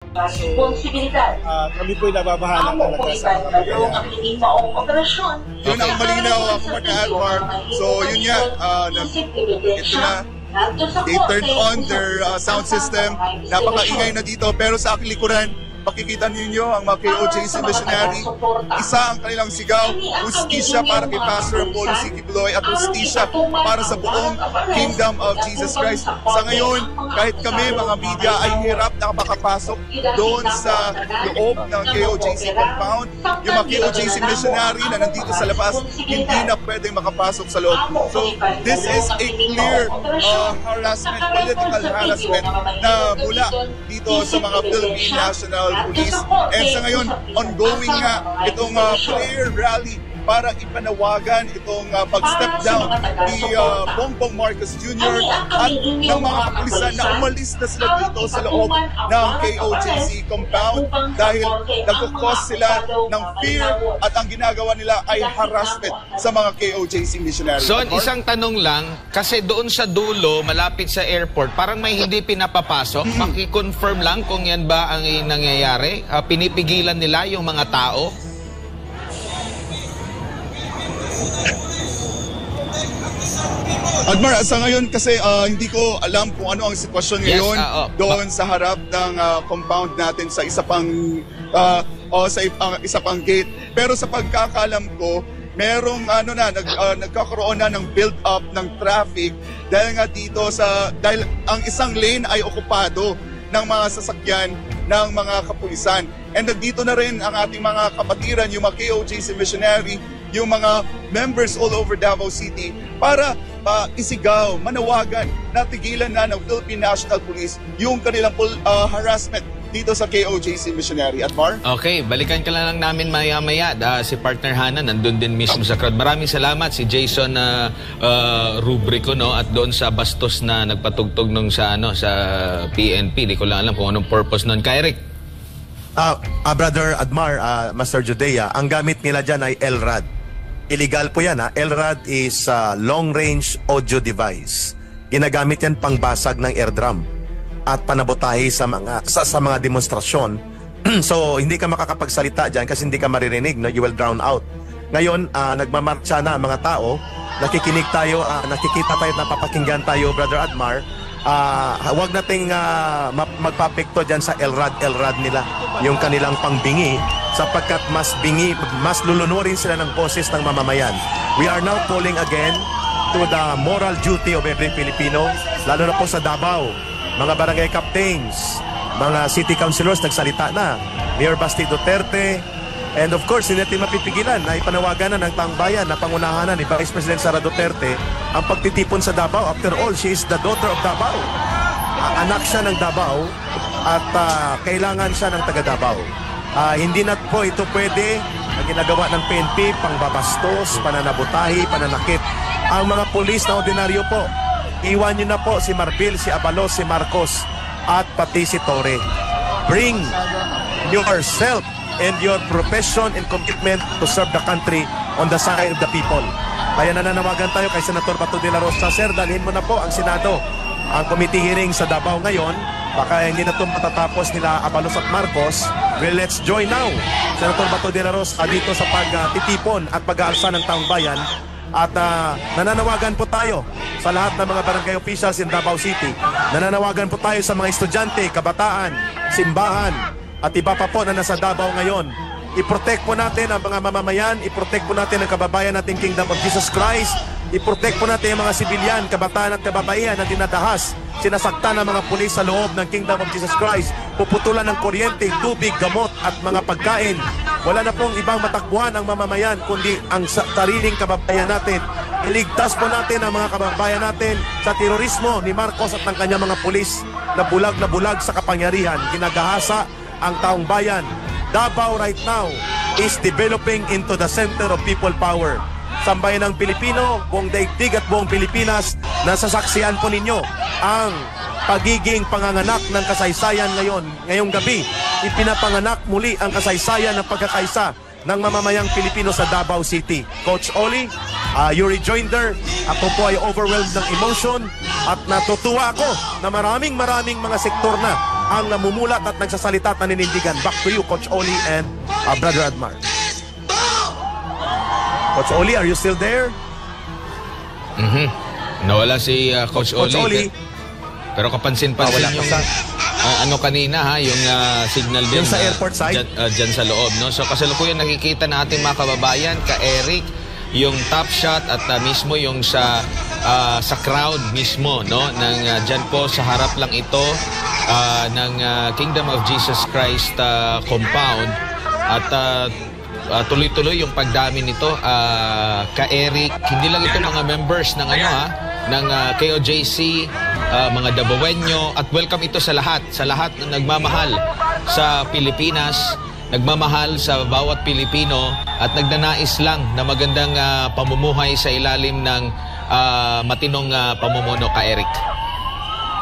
Kami po'y nababahala talaga sa mga Yun ang malinaw, Partner Alvar. So yun nga, ito na. They turned on their sound system. Napakaingay na dito. Pero sa aking likuran, makikita ninyo ang mga KOJC missionary. Isa ang kanilang sigaw, hustisya para kay Pastor Apollo C. Quiboloy at hustisya para sa buong Kingdom of Jesus Christ. Sa ngayon, kahit kami mga media ay hirap na makapasok doon sa loob ng KOJC compound. Yung mga KOJC missionary na nandito sa labas, hindi na pwedeng makapasok sa loob. So, this is a clear harassment, political harassment na mula dito sa mga Philippine National Police. And sa ngayon, ongoing nga itong prayer rally para ipanawagan itong pag-step down ni Bongbong Marcos Jr. at ng mga kapulisan na umalis na sila dito sa loob ng KOJC compound dahil nagkukos sila ng fear at ang ginagawa nila ay harassment sa mga KOJC missionaries. So, isang tanong lang, kasi doon sa dulo, malapit sa airport, parang may hindi pinapapasok. Maki-confirm lang kung yan ba ang nangyayari? Pinipigilan nila yung mga tao? Admar, sa ngayon kasi hindi ko alam kung ano ang sitwasyon ngayon doon sa harap ng compound natin sa isa pang isa pang gate. Pero sa pagkakalam ko, merong nagkakaroon na ng build up ng traffic dahil nga dito dahil ang isang lane ay okupado ng mga sasakyan ng mga kapulisan. And nandito na rin ang ating mga kapatiran, yung mga KOJC missionary, yung mga members all over Davao City para isigaw, manawagan, natigilan na ng Philippine National Police yung kanilang harassment dito sa KOJC missionary. Admar? Okay, balikan ka lang namin maya-maya. Si Partner Hana nandun din mismo sa crowd. Maraming salamat si Jason Rubrico, no, at doon sa bastos na nagpatugtog nung sa PNP. Di ko lang alam kung anong purpose nun. Kairik? Brother Admar, Master Judea, ang gamit nila dyan ay LRAD. Illegal po yan. LRAD is long-range audio device. Ginagamit yan pangbasag ng eardrum at panabotahe sa mga demonstrasyon. So, hindi ka makakapagsalita dyan kasi hindi ka maririnig. No? You will drown out. Ngayon, nagmamarcha na ang mga tao. Nakikinig tayo, nakikita tayo, napapakinggan tayo, Brother Admar. Huwag nating magpapekto dyan sa LRAD nila, yung kanilang pangbingi, sapagkat mas lulunurin sila ng boses ng mamamayan. We are now calling again to the moral duty of every Filipino, lalo na po sa Davao. Mga barangay captains, mga city councilors nagsalita na, Mayor Basti Duterte, and of course, hindi natin mapipigilan na ipanawagan na ng taong bayan na pangunahanan ni Vice President Sara Duterte ang pagtitipon sa Davao. After all, she is the daughter of Davao. Anak siya ng Davao at kailangan siya ng taga Davao. Hindi na po ito pwede ang ginagawa ng PNP, pangbabastos, pananabutahi, pananakit. Ang mga pulis na ordinaryo po, iwan nyo na po si Marbil, si Abalos, si Marcos at pati si Torre. Bring yourself and your profession and commitment to serve the country on the side of the people. Kaya nananawagan tayo kay Senator Bato de la Rosa, Sir, dalhin mo na po ang Senado. Ang committee hearing sa Davao ngayon, baka hindi na ito matatapos nila Abalos at Marcos. Well, let's join now, Senator Bato de la Rosa, dito sa pagtitipon at pag-aalsa ng taong bayan. At nananawagan po tayo sa lahat ng mga barangay officials in Davao City. Nananawagan po tayo sa mga estudyante, kabataan, simbahan, at iba pa po na nasa Davao ngayon. I-protect po natin ang mga mamamayan, i-protect po natin ang kababayan nating Kingdom of Jesus Christ, i-protect po natin ang mga sibilyan, kabataan at kababaihan na dinadahas, sinasaktan ng mga pulis sa loob ng Kingdom of Jesus Christ, puputulan ng kuryente, tubig, gamot at mga pagkain. Wala na pong ibang matakbuhan ang mamamayan kundi ang sariling kababayan natin. Iligtas po natin ang mga kababayan natin sa terorismo ni Marcos at ng kanyang mga pulis na bulag sa kapangyarihan. Ginagahasa ang taong bayan. Davao right now is developing into the center of people power. Sambayan ng Pilipino, buong daigdig at buong Pilipinas, nasasaksihan po ninyo ang pagiging panganganak ng kasaysayan ngayong gabi. Ipinapanganak muli ang kasaysayan ng pagkakaisa ng mamamayang Pilipino sa Davao City. Coach Oli, your rejoinder, ako po ay overwhelmed ng emotion at natutuwa ako na maraming mga sektor na ang namumulat at nagsasalita at naninindigan. Back to you, Coach Oli and Brother Admar. Coach Oli, are you still there? Nawala si Coach Oli. Oli. Pero kapansin-pansin Wala yung pa ano kanina ha, yung signal din Yung sa airport side? Dyan sa loob, no? So kasalukuyan nakikita natin mga kababayan, Eric, yung top shot at mismo yung sa crowd mismo, no? Dyan po sa harap lang ito ng Kingdom of Jesus Christ compound at tuloy-tuloy yung pagdami nito, Eric. Hindi lang ito mga members ng ng KOJC, mga Dabawenyo, at welcome ito sa lahat na nagmamahal sa Pilipinas, nagmamahal sa bawat Pilipino at nagnanais lang na magandang pamumuhay sa ilalim ng matinong pamumuno, Eric.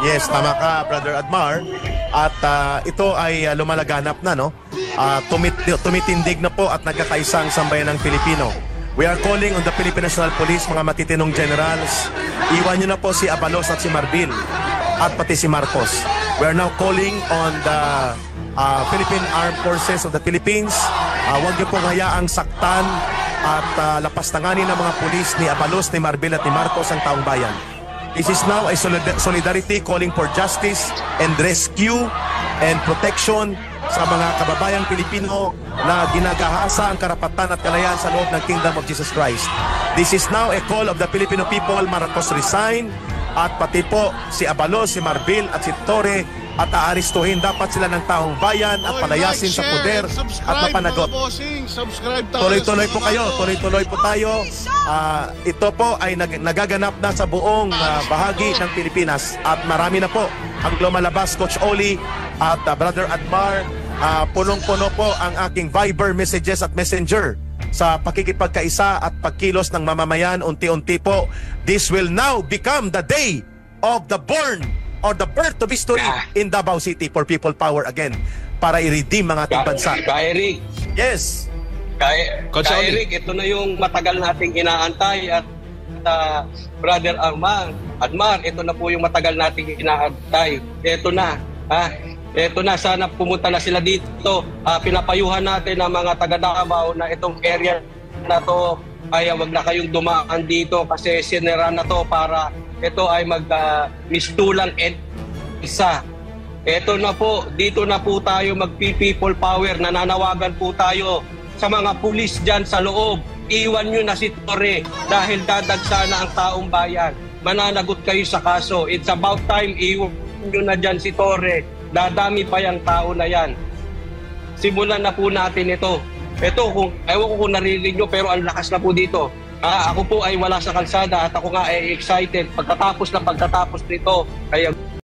Yes, tama ka, Brother Admar. At ito ay lumalaganap na, no? Tumitindig na po at nagkakaisang sambayan ng Pilipino. We are calling on the Philippine National Police, mga matitinong generals. Iwan nyo na po si Abalos at si Marbil at pati si Marcos. We are now calling on the Philippine Armed Forces of the Philippines. Huwag nyo pong hayaang saktan at lapastanganin ng mga pulis ni Abalos, ni Marbil at ni Marcos ang taong bayan. This is now a solidarity calling for justice and rescue and protection sa mga kababayang Pilipino na ginagahasa ang karapatan at kalayaan sa loob ng Kingdom of Jesus Christ. This is now a call of the Filipino people. Marcos resign at pati po si Abalos, si Marbil at si Torre at aaristuhin dapat sila ng taong bayan at palayasin sa poder at mapanagot. Tuloy-tuloy po kayo, tuloy-tuloy po tayo. Ito po ay nagaganap na sa buong bahagi ng Pilipinas at marami na po ang lumalabas, Coach Oli at Brother Admar. Punong-puno po ang aking Viber messages at Messenger sa pakikipagkaisa at pagkilos ng mamamayan. Unti-unti po, this will now become the day of the born or the birth of history in Davao City for people power again para i-redeem ang ating bansa. Eric. Yes. Coach Eric, ito na yung matagal nating inaantay at Brother Admar, ito na po yung matagal nating inaantay. Ito na. Ito na, sana pumunta na sila dito. Pinapayuhan natin ng mga taga Davao na itong area na to ay wag na kayong dumaan dito kasi sinira na to para ito ay mistulang isa. Ito na po, dito na po tayo mag-people power. Nananawagan po tayo sa mga pulis dyan sa loob. Iwan nyo na si Torre dahil dadagsa na ang taong bayan. Mananagot kayo sa kaso. It's about time iwan nyo na dyan si Torre. Dadami pa yung tao na yan. Simulan na po natin ito. Ito, ewan ko kung naririnig nyo pero ang lakas na po dito. Ako po ay wala sa kalsada at ako nga ay excited pagkatapos nito. Kaya